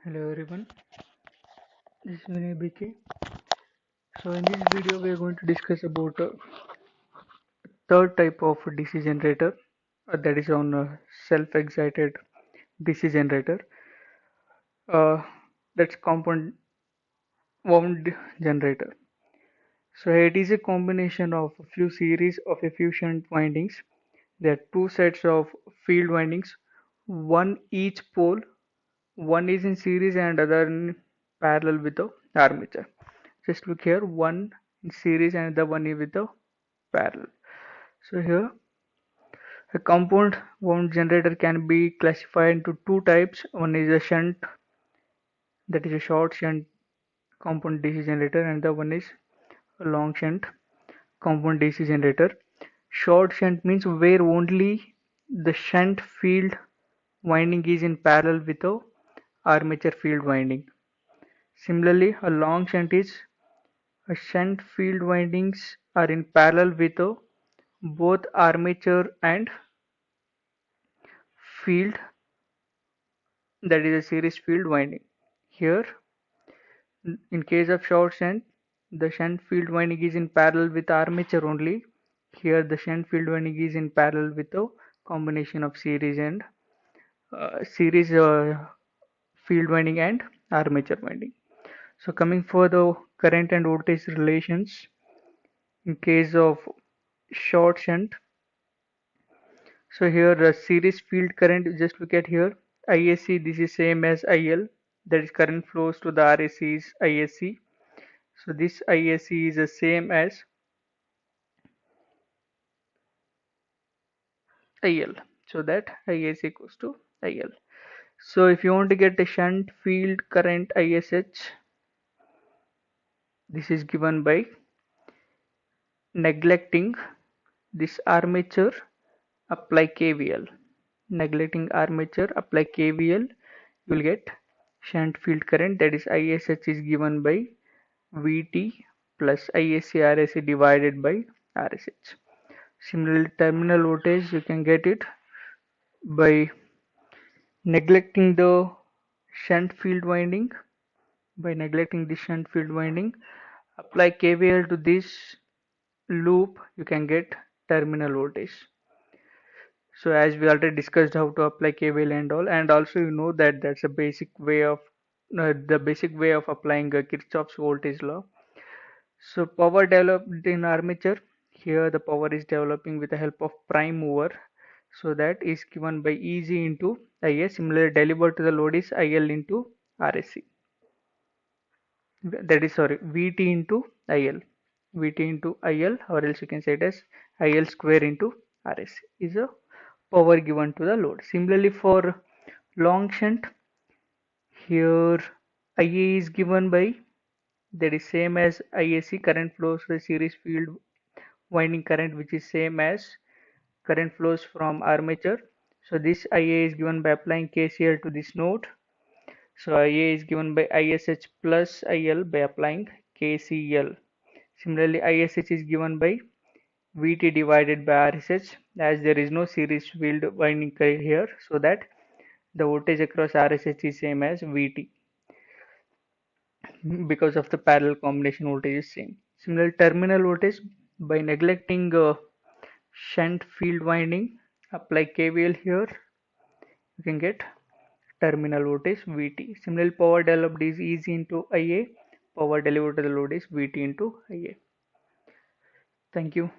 Hello everyone, this is Vinay BK. So in this video we are going to discuss about third type of DC generator, that is on self-excited DC generator. Uh, that's compound wound generator. So it is a combination of a few series of efficient windings. There are two sets of field windings, one each pole. One is in series and other in parallel with the armature. Just look here, one in series and the one is with the parallel. So here a compound wound generator can be classified into two types. One is a shunt, that is a short shunt compound DC generator, and the one is a long shunt compound DC generator. Short shunt means where only the shunt field winding is in parallel with the armature field winding. Similarly, a long shunt is a shunt field windings are in parallel with both armature and field, that is a series field winding. Here, in case of short shunt, the shunt field winding is in parallel with armature only. Here, the shunt field winding is in parallel with a combination of series field winding and armature winding. So, coming for the current and voltage relations, in case of short shunt, so here the series field current, just look at here, ISC, this is same as IL, that is current flows to the RAC is ISC. So this ISC is the same as IL. So that ISC equals to IL. So if you want to get a shunt field current ISH, this is given by neglecting this armature, apply KVL. Neglecting armature, apply KVL, you will get shunt field current, that is ISH is given by Vt plus Isc Rac divided by Rsh. Similarly, terminal voltage you can get it by neglecting the shunt field winding. By neglecting the shunt field winding, apply KVL to this loop, you can get terminal voltage. So as we already discussed how to apply KVL and all, and also you know that that's a basic way of applying Kirchhoff's voltage law. So power developed in armature, here the power is developing with the help of prime mover. So that is given by Eg into Ia. Similarly, delivered to the load is IL into RSC. That is, sorry, Vt into IL. Vt into IL, or else you can say it as IL square into RSC is a power given to the load. Similarly, for long shunt, here Ia is given by, that is same as ISC, current flows to the series field winding current, which is same as current flows from armature. So this Ia is given by applying KCL to this node. So Ia is given by ISH plus IL by applying KCL. Similarly, ISH is given by Vt divided by RSH, as there is no series field winding here, so that the voltage across RSH is same as Vt because of the parallel combination voltage is same. Similarly, terminal voltage, by neglecting shunt field winding, apply KVL here, you can get terminal voltage Vt. Similarly, power developed is Eg into Ia, power delivered to the load is Vt into Ia. Thank you.